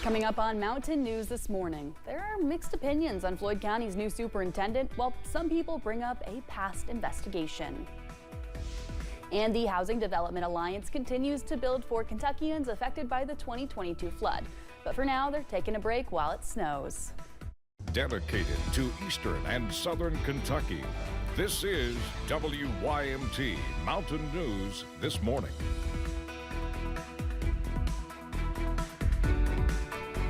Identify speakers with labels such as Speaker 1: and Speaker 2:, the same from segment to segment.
Speaker 1: Coming up on Mountain News this morning, there are mixed opinions on Floyd County's new superintendent, while some people bring up a past investigation. And the Housing Development Alliance continues to build for Kentuckians affected by the 2022 flood. But for now, they're taking a break while it snows.
Speaker 2: Dedicated to Eastern and Southern Kentucky, this is WYMT Mountain News this morning.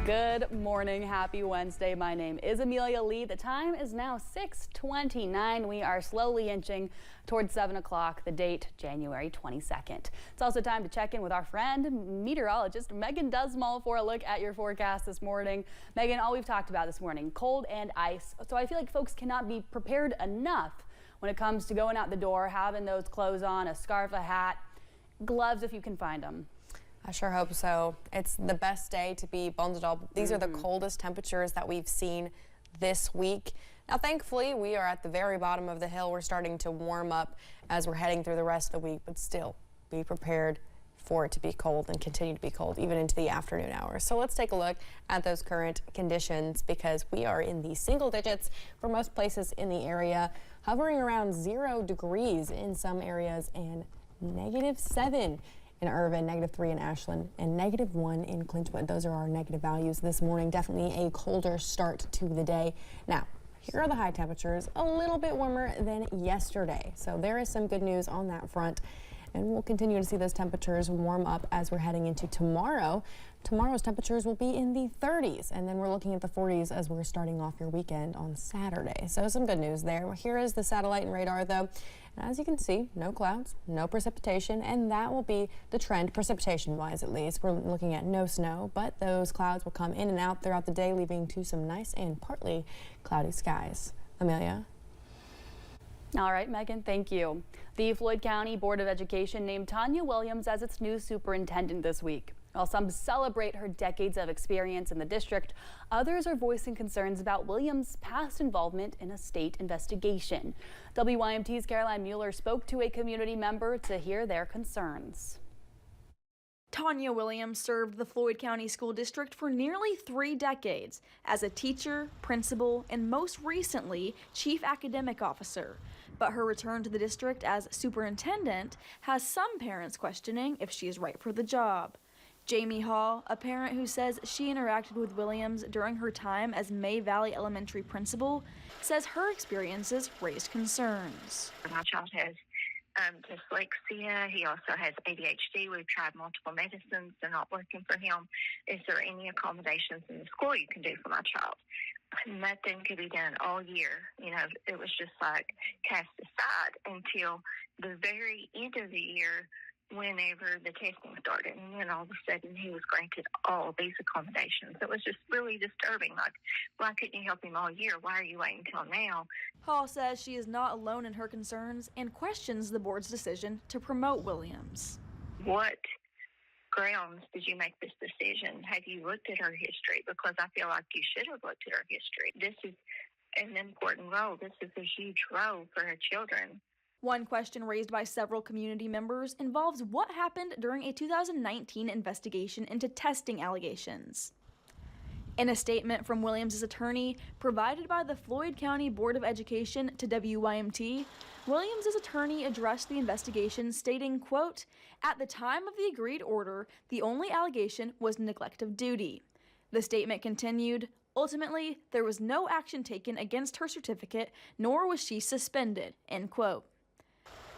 Speaker 1: Good morning. Happy Wednesday. My name is Amelia Lee. The time is now 6:29. We are slowly inching towards 7 o'clock, the date January 22nd. It's also time to check in with our friend, meteorologist Megan Dusmal, for a look at your forecast this morning. Megan, all we've talked about this morning, cold and ice. So I feel like folks cannot be prepared enough when it comes to going out the door, having those clothes on, a scarf, a hat, gloves if you can find them.
Speaker 3: I sure hope so. It's the best day to be bundled up. These are the coldest temperatures that we've seen this week. Now, thankfully, we are at the very bottom of the hill. We're starting to warm up as we're heading through the rest of the week, but still be prepared for it to be cold and continue to be cold even into the afternoon hours. So let's take a look at those current conditions, because we are in the single digits for most places in the area, hovering around 0 degrees in some areas and -7 in Irvin, -3 in Ashland, and -1 in Clinchwood. Those are our negative values this morning. Definitely a colder start to the day. Now, here are the high temperatures, a little bit warmer than yesterday. So there is some good news on that front. And we'll continue to see those temperatures warm up as we're heading into tomorrow. Tomorrow's temperatures will be in the 30s, and then we're looking at the 40s as we're starting off your weekend on Saturday. So some good news there. Here is the satellite and radar, though. And as you can see, no clouds, no precipitation, and that will be the trend precipitation-wise, at least. We're looking at no snow, but those clouds will come in and out throughout the day, leading to some nice and partly cloudy skies. Amelia?
Speaker 1: All right, Megan, thank you. The Floyd County Board of Education named Tanya Williams as its new superintendent this week. While some celebrate her decades of experience in the district, others are voicing concerns about Williams' past involvement in a state investigation. WYMT's Caroline Mueller spoke to a community member to hear their concerns.
Speaker 4: Tanya Williams served the Floyd County School District for nearly 3 decades as a teacher, principal, and most recently, chief academic officer. But her return to the district as superintendent has some parents questioning if she is right for the job. Jamie Hall, a parent who says she interacted with Williams during her time as May Valley Elementary principal, says her experiences raised concerns.
Speaker 5: My child has dyslexia. He also has ADHD. We've tried multiple medicines. They're not working for him. Is there any accommodations in the school you can do for my child? Nothing could be done all year. You know, it was just like cast aside until the very end of the year, whenever the testing started, and then all of a sudden he was granted all these accommodations. It was just really disturbing. Like, why couldn't you help him all year? Why are you waiting until now?
Speaker 4: Hall says she is not alone in her concerns and questions the board's decision to promote Williams.
Speaker 5: What grounds did you make this decision? Have you looked at her history? Because I feel like you should have looked at her history. This is an important role. This is a huge role for her children.
Speaker 4: One question raised by several community members involves what happened during a 2019 investigation into testing allegations. In a statement from Williams' attorney provided by the Floyd County Board of Education to WYMT, Williams' attorney addressed the investigation, stating, quote, "At the time of the agreed order, the only allegation was neglect of duty." The statement continued, "Ultimately, there was no action taken against her certificate, nor was she suspended," end quote.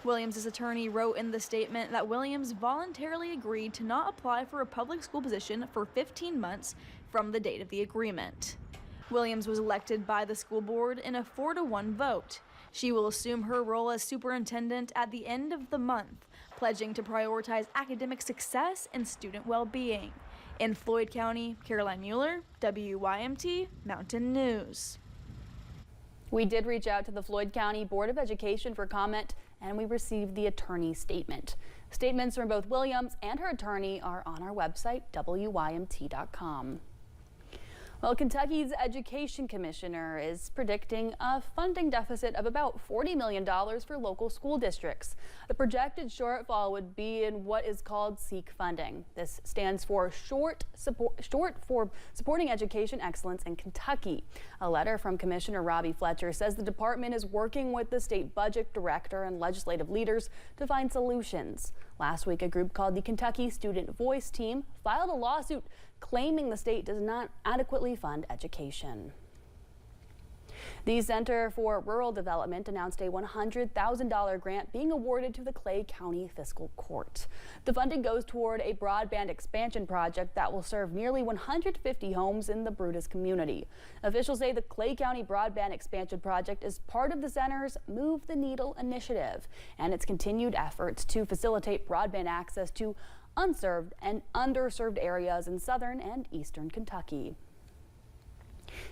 Speaker 4: Williams' attorney wrote in the statement that Williams voluntarily agreed to not apply for a public school position for 15 months from the date of the agreement. Williams was elected by the school board in a 4-1 vote. She will assume her role as superintendent at the end of the month, pledging to prioritize academic success and student well-being. In Floyd County, Caroline Mueller, WYMT Mountain News.
Speaker 1: We did reach out to the Floyd County Board of Education for comment, and we received the attorney's statement. Statements from both Williams and her attorney are on our website, WYMT.com. Well, Kentucky's education commissioner is predicting a funding deficit of about $40 million for local school districts. The projected shortfall would be in what is called SEEK funding. This stands for short for Supporting Education Excellence in Kentucky. A letter from Commissioner Robbie Fletcher says the department is working with the state budget director and legislative leaders to find solutions. Last week, a group called the Kentucky Student Voice Team filed a lawsuit claiming the state does not adequately fund education. The Center for Rural Development announced a $100,000 grant being awarded to the Clay County Fiscal Court. The funding goes toward a broadband expansion project that will serve nearly 150 homes in the Brutus community. Officials say the Clay County Broadband Expansion Project is part of the center's Move the Needle initiative and its continued efforts to facilitate broadband access to unserved and underserved areas in southern and eastern Kentucky.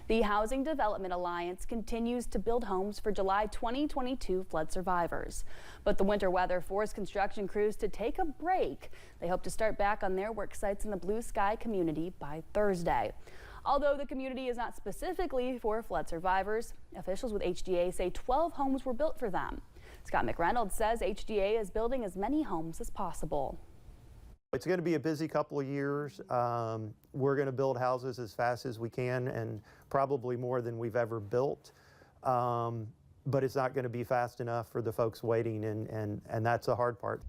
Speaker 1: The Housing Development Alliance continues to build homes for July 2022 flood survivors. But the winter weather forced construction crews to take a break. They hope to start back on their work sites in the Blue Sky community by Thursday. Although the community is not specifically for flood survivors, officials with HDA say 12 homes were built for them. Scott McReynolds says HDA is building as many homes as possible.
Speaker 6: It's going to be a busy couple of years. We're going to build houses as fast as we can and probably more than we've ever built. But it's not going to be fast enough for the folks waiting, and that's the hard part.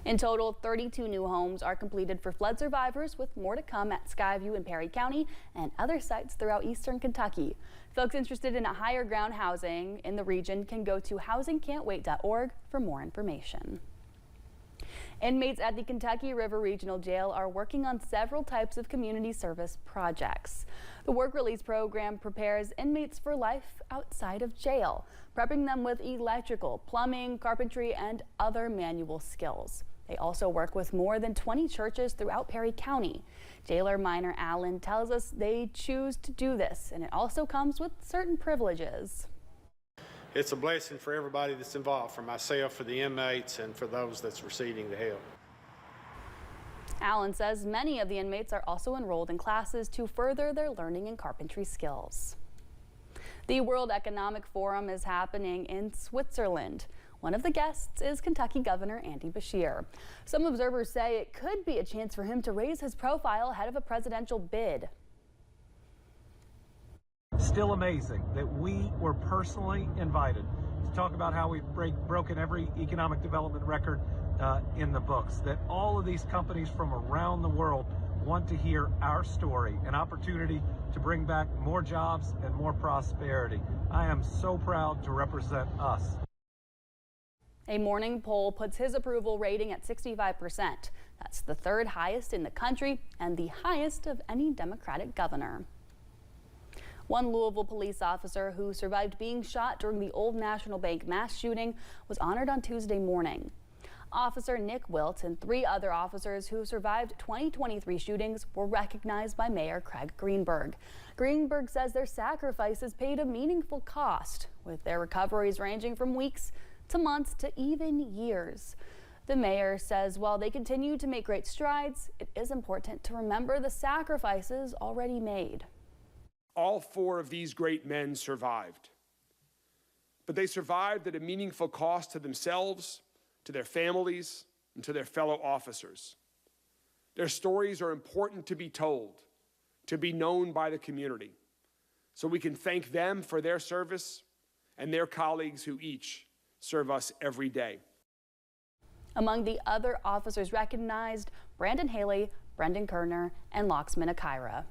Speaker 1: In total, 32 new homes are completed for flood survivors, with more to come at Skyview in Perry County and other sites throughout eastern Kentucky. Folks interested in a higher ground housing in the region can go to housingcan'twait.org for more information. Inmates at the Kentucky River Regional Jail are working on several types of community service projects. The work release program prepares inmates for life outside of jail, prepping them with electrical, plumbing, carpentry, and other manual skills. They also work with more than 20 churches throughout Perry County. Jailer Minor Allen tells us they choose to do this, and it also comes with certain privileges.
Speaker 7: It's a blessing for everybody that's involved, for myself, for the inmates, and for those that's receiving the help.
Speaker 1: Allen says many of the inmates are also enrolled in classes to further their learning and carpentry skills. The World Economic Forum is happening in Switzerland. One of the guests is Kentucky Governor Andy Beshear. Some observers say it could be a chance for him to raise his profile ahead of a presidential bid.
Speaker 8: Still amazing that we were personally invited to talk about how we've broken every economic development record in the books, that all of these companies from around the world want to hear our story, an opportunity to bring back more jobs and more prosperity. I am so proud to represent us.
Speaker 1: A morning poll puts his approval rating at 65%. That's the third highest in the country and the highest of any Democratic governor. One Louisville police officer who survived being shot during the Old National Bank mass shooting was honored on Tuesday morning. Officer Nick Wilt and 3 other officers who survived 2023 shootings were recognized by Mayor Craig Greenberg. Greenberg says their sacrifices paid a meaningful cost, with their recoveries ranging from weeks to months to even years. The mayor says while they continue to make great strides, it is important to remember the sacrifices already made.
Speaker 9: All 4 of these great men survived, but they survived at a meaningful cost to themselves, to their families, and to their fellow officers. Their stories are important to be told, to be known by the community, so we can thank them for their service and their colleagues who each serve us every day.
Speaker 1: Among the other officers recognized, Brandon Haley, Brendan Kerner, and Locksman Akira.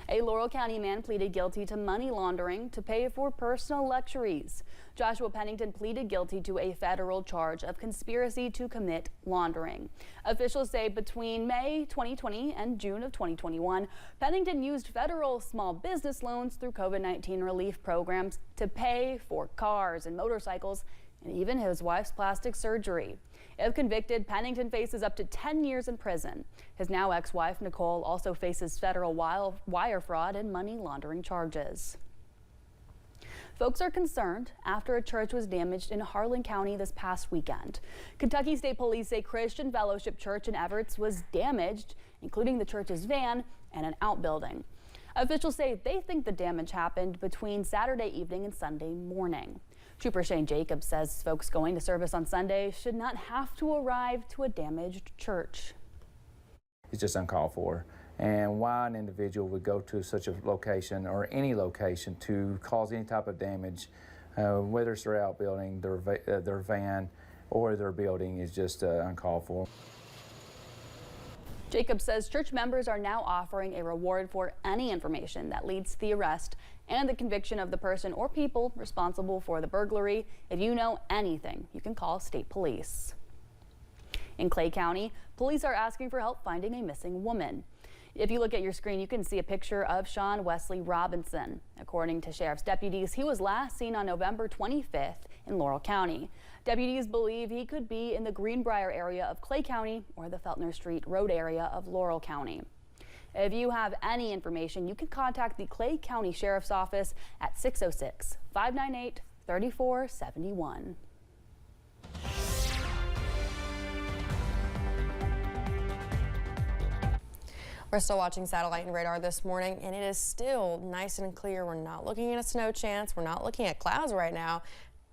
Speaker 1: A Laurel County man pleaded guilty to money laundering to pay for personal luxuries. Joshua Pennington pleaded guilty to a federal charge of conspiracy to commit laundering. Officials say between May 2020 and June of 2021, Pennington used federal small business loans through COVID-19 relief programs to pay for cars and motorcycles and even his wife's plastic surgery. If convicted, Pennington faces up to 10 years in prison. His now ex-wife, Nicole, also faces federal wire fraud and money laundering charges. Folks are concerned after a church was damaged in Harlan County this past weekend. Kentucky State Police say Christian Fellowship Church in Everett was damaged, including the church's van and an outbuilding. Officials say they think the damage happened between Saturday evening and Sunday morning. Trooper Shane Jacobs says folks going to service on Sunday should not have to arrive to a damaged church.
Speaker 10: It's just uncalled for. And why an individual would go to such a location or any location to cause any type of damage, whether it's their outbuilding, their van, or their building, is just uncalled for.
Speaker 1: Jacobs says church members are now offering a reward for any information that leads to the arrest and the conviction of the person or people responsible for the burglary. If you know anything, you can call state police. In Clay County, police are asking for help finding a missing woman. If you look at your screen, you can see a picture of Sean Wesley Robinson. According to sheriff's deputies, he was last seen on November 25th in Laurel County. Deputies believe he could be in the Greenbrier area of Clay County or the Feltner Street Road area of Laurel County. If you have any information, you can contact the Clay County Sheriff's Office at 606-598-3471.
Speaker 3: We're still watching satellite and radar this morning, and it is still nice and clear. We're not looking at a snow chance. We're not looking at clouds right now.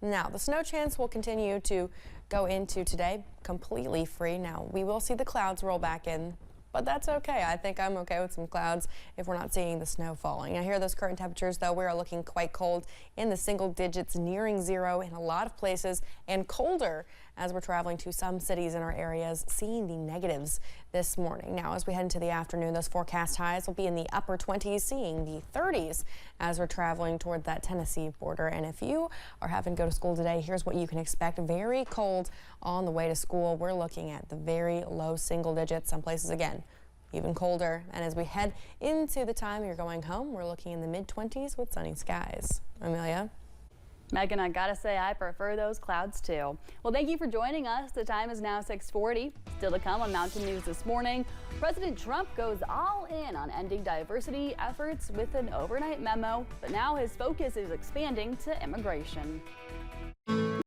Speaker 3: Now, the snow chance will continue to go into today completely free. Now, we will see the clouds roll back in, but that's okay. I think I'm okay with some clouds if we're not seeing the snow falling. Now, here are those current temperatures, though. We are looking quite cold in the single digits, nearing zero in a lot of places, and colder as we're traveling to some cities in our areas, seeing the negatives this morning. Now, as we head into the afternoon, those forecast highs will be in the upper 20s, seeing the 30s as we're traveling toward that Tennessee border. And if you are having to go to school today, here's what you can expect. Very cold on the way to school. We're looking at the very low single digits. Some places, again, even colder. And as we head into the time you're going home, we're looking in the mid-20s with sunny skies. Amelia?
Speaker 1: Megan, I gotta say, I prefer those clouds too. Well, thank you for joining us. The time is now 6:40. Still to come on Mountain News this morning, President Trump goes all in on ending diversity efforts with an overnight memo, but now his focus is expanding to immigration.